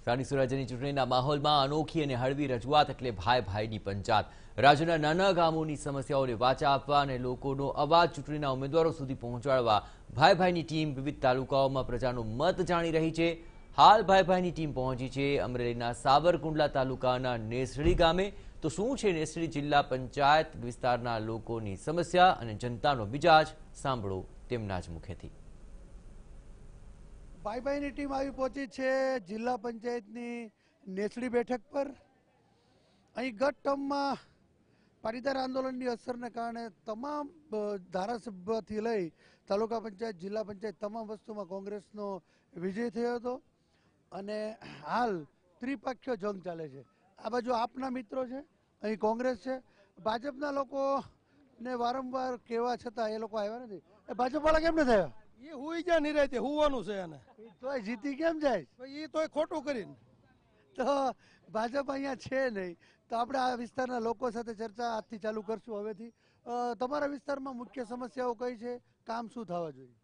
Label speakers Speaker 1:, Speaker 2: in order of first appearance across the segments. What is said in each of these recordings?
Speaker 1: સ્થાનિક સ્વરાજ્યની ચૂંટણીના માહોલમાં અનોખી અને હળવી રજૂઆત એટલે ભાઈ ભાઈની પંચાયત. રાજ્યના નાના ગામોની સમસ્યાઓને વાચા આપવા અને લોકોનો અવાજ ચૂંટણીના ઉમેદવારો સુધી પહોંચાડવા ભાઈ ભાઈની ટીમ વિવિધ તાલુકાઓમાં પ્રજાનો મત જાણી રહી છે. હાલ ભાઈ ભાઈની ટીમ પહોંચી છે અમરેલીના સાવરકુંડલા તાલુકાના નેસડી ગામે. તો શું છે નેસડી જિલ્લા પંચાયત વિસ્તારના લોકોની સમસ્યા અને જનતાનો મિજાજ? સાંભળો તેમના જ મુખેથી.
Speaker 2: ભાઈ ભાઈની ટીમ આવી પહોંચી છે જિલ્લા પંચાયતની નેસડી બેઠક પર. અહીં ગત ટર્મમાં પાટીદાર આંદોલનની અસરને કારણે તમામ ધારાસભ્યથી લઈ તાલુકા પંચાયત જિલ્લા પંચાયત તમામ વસ્તુમાં કોંગ્રેસનો વિજય થયો હતો અને હાલ ત્રિપક્ષીય જંગ ચાલે છે. આ બાજુ આપના મિત્રો છે, અહીં કોંગ્રેસ છે. ભાજપના લોકોને વારંવાર કહેવા છતાં એ લોકો આવ્યા નથી. એ ભાજપવાળા કેમ નથી આવ્યા?
Speaker 3: એ હુઈ જાય નિરાતે, હુવાનું છે એને.
Speaker 2: તોય જીતી કેમ જાય?
Speaker 3: એ તોય ખોટું કરીને.
Speaker 2: તો ભાજપ અહીંયા છે નહીં. તો આપણે આ વિસ્તારના લોકો સાથે ચર્ચા આજથી ચાલુ કરશું હવેથી. તમારા વિસ્તારમાં મુખ્ય સમસ્યાઓ કઈ છે? કામ શું થવા જોઈએ?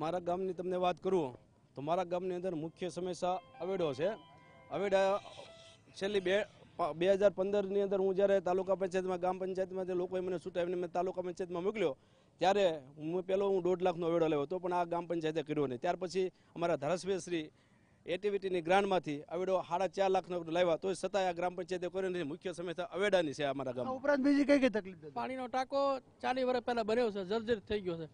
Speaker 4: મારા ગામની તમને વાત કરું તો મારા ગામની અંદર મુખ્ય સમસ્યા અવેડો છે. અવેડા છેલ્લી 2015ની અંદર હું જ્યારે તાલુકા પંચાયતમાં ગામ પંચાયતમાં જે લોકોએ મને છૂટાવીને મેં તાલુકા પંચાયતમાં મોકલ્યો ત્યારે હું 1.5 લાખનો અવેડો લેવો તો પણ આ ગામ પંચાયતે કર્યો નહીં. ત્યાર પછી અમારા ધારાસભ્ય શ્રી એટીવીટીની ગ્રાન્ટમાંથી અવેડો 4.5 લાખનો લાવ્યા તો છતાં આ ગ્રામ પંચાયતે કર્યો નથી. મુખ્ય સમસ્યા અવેડાની છે અમારા ગામમાં.
Speaker 2: ઉપરાંત બીજી કઈ કઈ તકલીફ?
Speaker 3: પાણીનો ટાંકો 40 વર્ષ પહેલા બન્યો છે, જર્જરિત થઈ ગયો છે.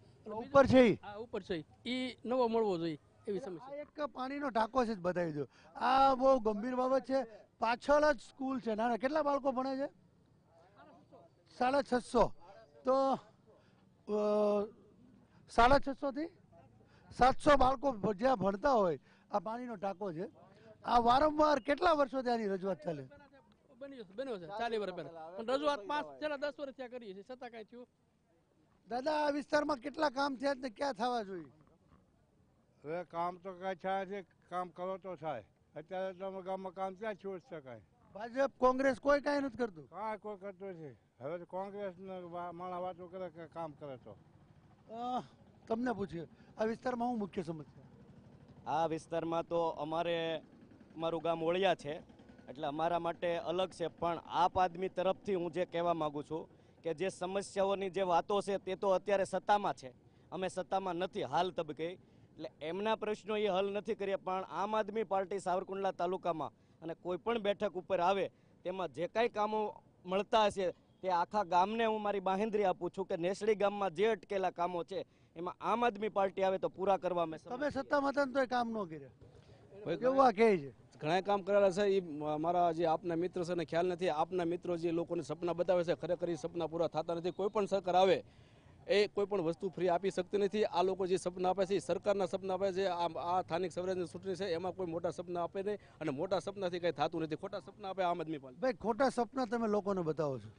Speaker 2: ઉપર છે
Speaker 3: ઉપર છે એ નવો મળવો જોઈએ એવી સમસ્યા.
Speaker 2: એક પાણીનો ટાંકો છે, બતાવી દો. આ બહુ ગંભીર બાબત છે. પાછળ જ સ્કૂલ છે. નાના કેટલા બાળકો ભણે છે? 650. તો 650 થી 700 બાળકો જ્યાં ભણતા હોય આ પાણીનો ટાંકો છે. આ વારંવાર કેટલા વર્ષોથી આની રજૂઆત ચાલે?
Speaker 3: બન્યો છે 40 વર્ષ પહેલા, પણ રજૂઆત 10 વર્ષ ત્યાં કરીએ છીએ છતાં કઈ થયું.
Speaker 2: દાદા, આ વિસ્તારમાં કેટલા કામ થયા ને ક્યાં થવા જોઈએ?
Speaker 5: હવે કામ તો કઈ થાય છે, કામ કરો તો થાય. અત્યારે તો ગામમાં કામ ક્યાં છોડ શકાય?
Speaker 2: ભાજપ કોંગ્રેસ કોઈ કાંઈ નથી કરતું.
Speaker 5: કાંઈ કોઈ કરતું નથી. હવે તો કોંગ્રેસ માણા વાતો કરે કે કામ કરે તો.
Speaker 2: તમને પૂછ્યું આ વિસ્તારમાં શું મુખ્ય સમસ્યા?
Speaker 6: આ વિસ્તારમાં તો અમારું ગામ ઓળિયા છે એટલે અમારા માટે અલગ છે, પણ આપ આદમી તરફથી હું જે કહેવા માગું છું કે જે સમસ્યાઓની જે વાતો છે તે તો અત્યારે સત્તામાં છે, અમે સત્તામાં નથી હાલ તબક્કે, એટલે એમના પ્રશ્નો એ હલ નથી કર્યા. પણ આમ આદમી પાર્ટી સાવરકુંડલા તાલુકામાં અને કોઈ પણ બેઠક ઉપર આવે તેમાં જે કાંઈ કામો મળતા હશે તે આખા ગામને હું મારી બાંહેધરી આપું છું કે નેસડી ગામમાં જે અટકેલા કામો છે એમાં આમ આદમી પાર્ટી આવે તો પૂરા કરવા.
Speaker 2: તમે સત્તામાં હતા તો કામ ન કર્યા કેવું કહે છે?
Speaker 4: ઘણા કામ કરેલા છે એ મારા જે આપના મિત્ર છે ને ખ્યાલ નથી. આપના મિત્રો જે લોકોને સપના બતાવે છે ખરેખર એ સપના પૂરા થતા નથી. કોઈ પણ સરકાર આવે એ કોઈ પણ વસ્તુ ફ્રી આપી શકતી નથી. આ લોકો જે સપના આપે છે એ સરકારના સપના આપે છે. આ સ્થાનિક સ્વરાજની ચૂંટણી છે એમાં કોઈ મોટા સપના આપે નહીં અને મોટા સપનાથી કંઈ થતું નથી. ખોટા સપના આપે આમ આદમી પાર્ટી.
Speaker 2: ભાઈ, ખોટા સપના તમે લોકોને બતાવો છો?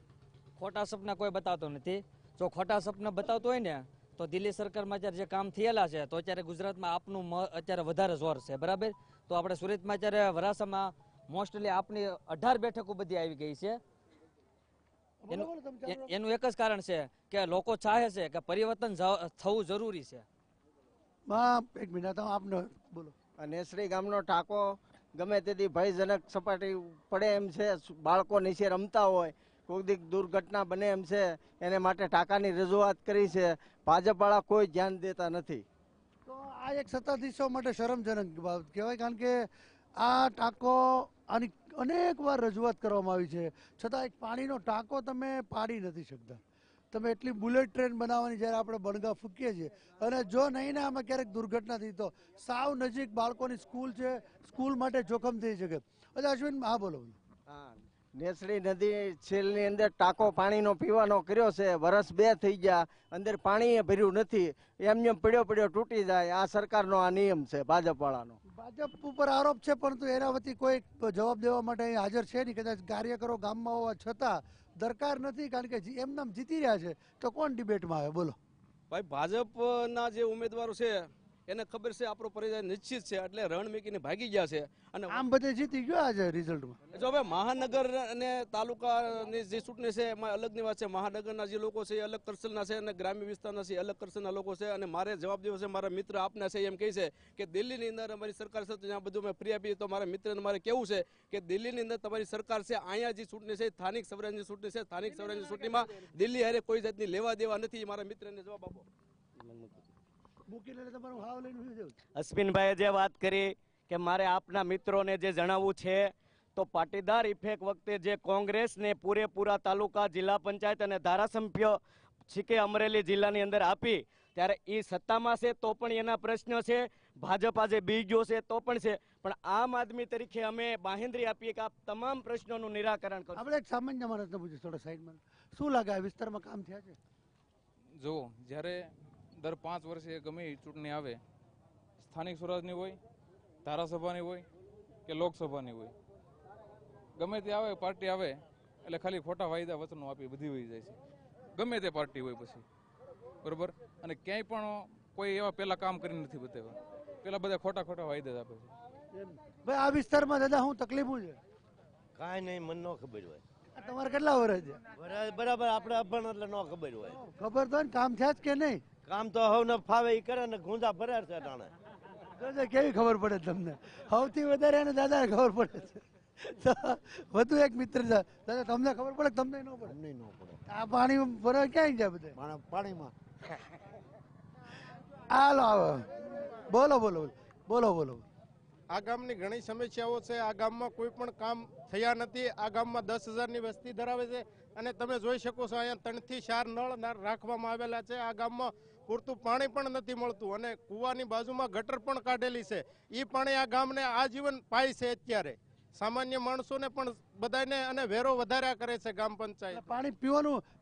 Speaker 7: ખોટા સપના કોઈ બતાવતો નથી. જો ખોટા સપના બતાવતો હોય ને તો દિલ્હી સરકારમાં અત્યારે જે કામ થયેલા છે તો અત્યારે ગુજરાતમાં આપનું અત્યારે વધારે જોર છે, બરાબર. તો આપણે સુરતમાં અત્યારે વરાસામાં મોસ્ટલી આપની 18 બેઠકો બધી આવી ગઈ છે. એનું એક જ કારણ છે કે લોકો ચાહે છે કે પરિવર્તન થવું જરૂરી છે.
Speaker 2: એક મિનિટ આપને બોલો.
Speaker 8: નેસડી ગામનો ટાંકો ગમે તેથી ભયજનક સપાટી પડે એમ છે. બાળકો નીચે રમતા હોય, કોઈ દીક દુર્ઘટના બને એમ છે, એને માટે ટાંકાની રજૂઆત કરી છે. ભાજપવાળા કોઈ ધ્યાન દેતા નથી.
Speaker 2: તો આ એક સત્તાધીશો માટે શરમજનક બાબત કહેવાય, કારણ કે આ ટાંકો આની અનેક વાર રજૂઆત કરવામાં આવી છે છતાં એક પાણીનો ટાંકો તમે પાડી નથી શકતા. તમે એટલી બુલેટ ટ્રેન બનાવવાની જ્યારે આપણે બણગા ફૂંકીએ છીએ અને જો નહીં ને આમાં ક્યારેક દુર્ઘટના થઈ તો સાવ નજીક બાળકોની સ્કૂલ છે, સ્કૂલ માટે જોખમ થઈ શકે. અચ્છા અશ્વિન, હા બોલો.
Speaker 8: હા, નેસડી નદી છેલની અંદર ટાંકો પાણીનો પીવાનો કર્યો છે. વર્ષ 2 થઈ ગયા, અંદર પાણી ભર્યું નથી. એમ પડ્યો તૂટી જાય. આ સરકારનો આ નિયમ છે ભાજપવાળાનો.
Speaker 2: ભાજપ ઉપર આરોપ છે પરંતુ એના વતી કોઈ જવાબ દેવા માટે અહીં હાજર છે નહીં. કદાચ કાર્યકરો ગામમાં હોવા છતાં દરકાર નથી, કારણ કે એમ નામ જીતી રહ્યા છે તો કોણ ડિબેટમાં આવે? બોલો
Speaker 4: ભાઈ. ભાજપના જે ઉમેદવારો છે એને ખબર છે આપણો પરાજય નિશ્ચિત છે, એટલે રણ મૂકીને ભાગી ગયા છે. અને
Speaker 2: આમ બધે જીતી ગયો આજે રિઝલ્ટમાં.
Speaker 4: જો હવે મહાનગર અને તાલુકાની જે ચૂંટણી છે એમાં અલગની વાત છે. મહાનગરના જે લોકો છે એ અલગ કરસલના છે અને ગ્રામ્ય વિસ્તારના છે અલગ કરસલના લોકો છે. અને મારે જવાબ દેવો છે, મારા મિત્ર આપના છે એમ કહે છે કે દિલ્હીની અંદર અમારી સરકાર છે, ત્યાં બધું મેં ફ્રી આપી. તો મારા મિત્રને મારે કેવું છે કે દિલ્હીની અંદર તમારી સરકાર છે, અહીંયા જે ચૂંટણી છે સ્થાનિક સ્વરાજની ચૂંટણી છે, સ્થાનિક સ્વરાજની ચૂંટણીમાં દિલ્હી હારે કોઈ જાતની લેવા દેવા નથી. મારા મિત્રને જવાબ આપો.
Speaker 2: મૂકીને તમારું હાવ લઈને સુઈ જાવ.
Speaker 6: અશ્વિનભાઈએ જે વાત કરી કે મારે આપના મિત્રોને જે જણાવવું છે, તો પાટીદાર ઇફેક્ટ વખતે જે કોંગ્રેસને પૂરેપૂરા તાલુકા, જિલ્લા પંચાયત અને ધારાસભ્ય છીકે અમરેલી જિલ્લાની અંદર આપી, ત્યારે એ સત્તામાં છે તો પણ એના પ્રશ્ન છે, ભાજપ આજે બી ગયો છે તો પણ છે. પણ આમ આદમી તરીકે અમે બાહેંધરી આપીએ કે આ તમામ પ્રશ્નોનું નિરાકરણ કરો.
Speaker 2: આપણે એક સામાન્ય માણસને પૂછીએ થોડા સાઈડમાં, શું લાગે આ વિસ્તારમાં કામ થયા છે?
Speaker 9: જો જ્યારે દર 5 વર્ષે ગમે એ ચૂંટણી આવે, સ્થાનિક સ્વરાજની હોય, ધારાસભાની હોય કે લોકસભાની હોય, ગમે તે આવે પાર્ટી આવે એટલે ખાલી ખોટા વાયદા વચનો આપી બધી વહી જાય છે. ગમે તે પાર્ટી હોય પછી, બરોબર. અને ક્યાંય પણ કોઈ એવા પેલા કામ કરીને નથી બતાવ્યા, પેલા બધા ખોટા વાયદા જ આપે છે.
Speaker 2: ભાઈ આ વિસ્તારમાં દાદા શું તકલીફું છે?
Speaker 10: કાંઈ નહીં, મને ન ખબર હોય.
Speaker 2: તમારે કેટલા વર્ષ છે?
Speaker 10: બરાબર આપણે અભણ એટલે ન ખબર હોય.
Speaker 2: ખબર તો કામ થયા જ કે નહીં?
Speaker 10: કામ તો હવે ફાવે એ કરે ને ગુંજા ભરાર છે ટાણે.
Speaker 2: કેવી ખબર પડે તમને? સૌથી વધારે એને દાદા ખબર પડે છે. તો વધુ એક મિત્ર દાદા તમને ખબર પડે, તમને ન પડે?
Speaker 10: અમને ન પડે.
Speaker 2: આ પાણી ભરવા ક્યાં જાય બધા?
Speaker 10: પાણીમાં.
Speaker 2: હાલો આવે, બોલો બોલો બોલો બોલો.
Speaker 5: આ ગામની ઘણી સમસ્યાઓ છે. આ ગામમાં કોઈ પણ કામ થયા નથી. આ ગામમાં 10,000ની વસ્તી ધરાવે છે અને તમે જોઈ શકો છો અહીંયા 3 થી 4 નળ રાખવામાં આવેલા છે. આ ગામમાં પૂરતું પાણી પણ નથી મળતું અને કૂવાની બાજુમાં ગટર પણ કાઢેલી છે. એ પાણી આ ગામને આજીવન પાય છે. અત્યારે સામાન્ય માણસોને પણ બધાને અને વેરો વધાર્યા કરે છે ગ્રામ પંચાયત.
Speaker 2: પાણી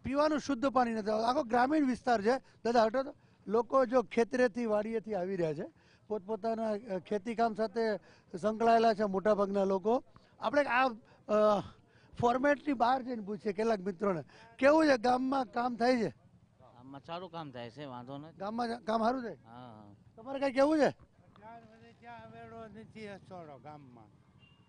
Speaker 2: પીવાનું શુદ્ધ પાણી નથી આવતું. આખો ગ્રામીણ વિસ્તાર છે દાદા. હટો તો લોકો જો ખેતરેથી વાડીએથી આવી રહ્યા છે, પોતપોતાના ખેતીકામ સાથે સંકળાયેલા છે મોટાભાગના લોકો. આપણે આ ફોર્મેટની બહાર જઈને પૂછીએ કેટલાક મિત્રોને કેવું છે ગામમાં કામ થાય છે?
Speaker 11: ગામમાં સારું કામ થાય છે, વાંધો નથી.
Speaker 2: ગામમાં કામ સારું થાય?
Speaker 11: હા.
Speaker 2: તમારે કઈ કેવું છે?
Speaker 5: અવેડો નથી ગામમાં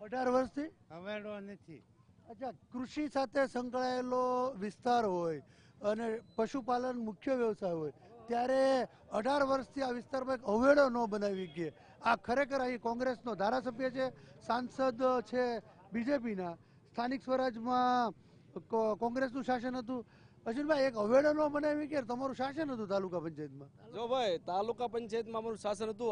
Speaker 2: 18 વર્ષથી
Speaker 5: અવેડો નથી.
Speaker 2: અચ્છા, કૃષિ સાથે સંકળાયેલો વિસ્તાર હોય અને પશુપાલન મુખ્ય વ્યવસાય હોય ત્યારે 18 વર્ષથી આ વિસ્તારમાં એક અવેડો ન બનાવી કે આ ખરેખર અહીં કોંગ્રેસનો ધારાસભ્ય છે, સાંસદ છે બીજેપીના, સ્થાનિક સ્વરાજમાં કોંગ્રેસનું શાસન હતું. અશ્વિનભાઈ, એક અવેડો ન બનાવી કે તમારું શાસન હતું તાલુકા પંચાયતમાં?
Speaker 4: જો ભાઈ, તાલુકા પંચાયતમાં અમારું શાસન હતું.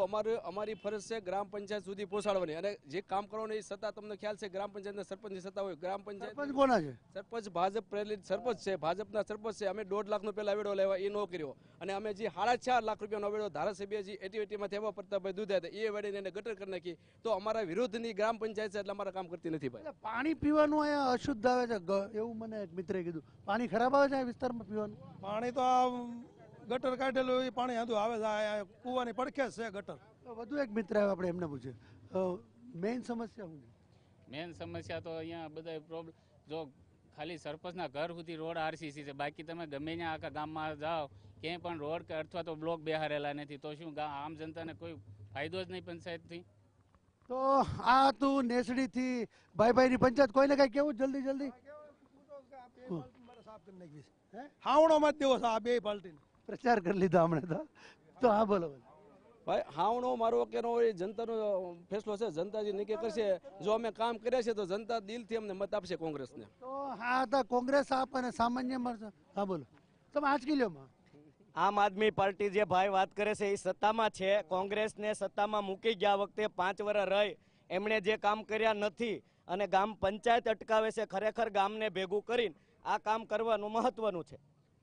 Speaker 4: અમારી ફરજ છે ગ્રામ પંચાયત સુધી પહોંચાડવાની અને જે કામ કરવાનું એ સત્તા તમને ખ્યાલ છે ગ્રામ પંચાયતના સરપંચની સત્તા હોય. ગ્રામ પંચાયત
Speaker 2: સરપંચ કોના છે?
Speaker 4: સરપંચ ભાજપ પ્રેરિત સરપંચ છે, ભાજપના સરપંચ છે. અમે 1.5 લાખનો પેલા અવેડો લેવા એ ન કર્યો અને અમે જે 4.5 લાખ રૂપિયાનો અવેડો ધારાસભ્ય જે એટીવીટીમાં થયા પ્રતાપભાઈ દુધા હતા એ વેડીને એને ગટર કરી નાખી. તો અમારા વિરોધની ગ્રામ પંચાયત છે એટલે અમારા કામ કરતી નથી ભાઈ.
Speaker 2: પાણી પીવાનું અહીંયા અશુદ્ધ આવે છે એવું મને એક મિત્રે કીધું. પાણી ખરાબ આવે છે આ વિસ્તારમાં પીવાનું?
Speaker 12: પાણી તો આ ગટર કાઢેલું એ પાણી આંધું આવે છે. કૂવાની પડખે છે ગટર.
Speaker 2: વધુ એક મિત્ર આવે, આપણે એમને પૂછીએ મેઇન સમસ્યા શું છે?
Speaker 13: મેઇન સમસ્યા તો અહીંયા બધા પ્રોબ્લેમ, જો ખાલી સરપંચના ઘર સુધી રોડ આરસીસી છે, બાકી તમે ગમે ત્યાં આખા ગામમાં જાઓ ક્યાંય પણ રોડ કે અથવા તો બ્લોક બેહારેલા નથી. તો શું આમ જનતાને કોઈ ફાયદો જ નહીં પંચાયતથી?
Speaker 2: તો આ તું નેસડીથી ભાઈની પંચાયત કોઈને કઈ કેવું જલ્દી
Speaker 12: હાવણોમાં જ દેવો છે આ બે પાર્ટી
Speaker 2: પ્રચાર કરી લીધા હમણાં તો હા બોલો
Speaker 4: ભાઈ. હાવણો મારો કે જનતાનો ફેસલો છે, જનતા જે નિર્ણય કરશે. જો અમે કામ કર્યા છે તો જનતા દિલથી અમને મત આપશે કોંગ્રેસને.
Speaker 2: તો હા હતા કોંગ્રેસ આપ અને સામાન્ય માણસ. હા બોલો, તમે આંચકી લ્યો.
Speaker 6: આમ આદમી પાર્ટી જે ભાઈ વાત કરે છે એ સત્તામાં છે. કોંગ્રેસને સત્તામાં મૂકી ગયા વખતે 5 વર્ષ રહી એમણે જે કામ કર્યા નથી અને ગામ પંચાયત અટકાવે છે. ખરેખર ગામને ભેગું કરીને આ કામ કરવાનું મહત્વનું છે.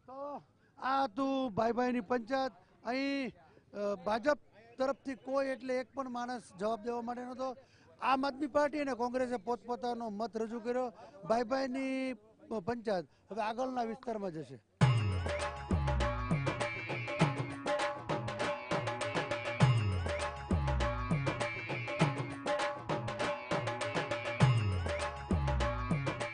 Speaker 2: તો આ તું ભાઈની પંચાયત અહીં ભાજપ તરફથી કોઈ એટલે એક પણ માણસ જવાબ દેવા માટે નહોતો. આમ આદમી પાર્ટી અને કોંગ્રેસે પોતપોતાનો મત રજૂ કર્યો. ભાઈની પંચાયત હવે આગળના વિસ્તારમાં જશે.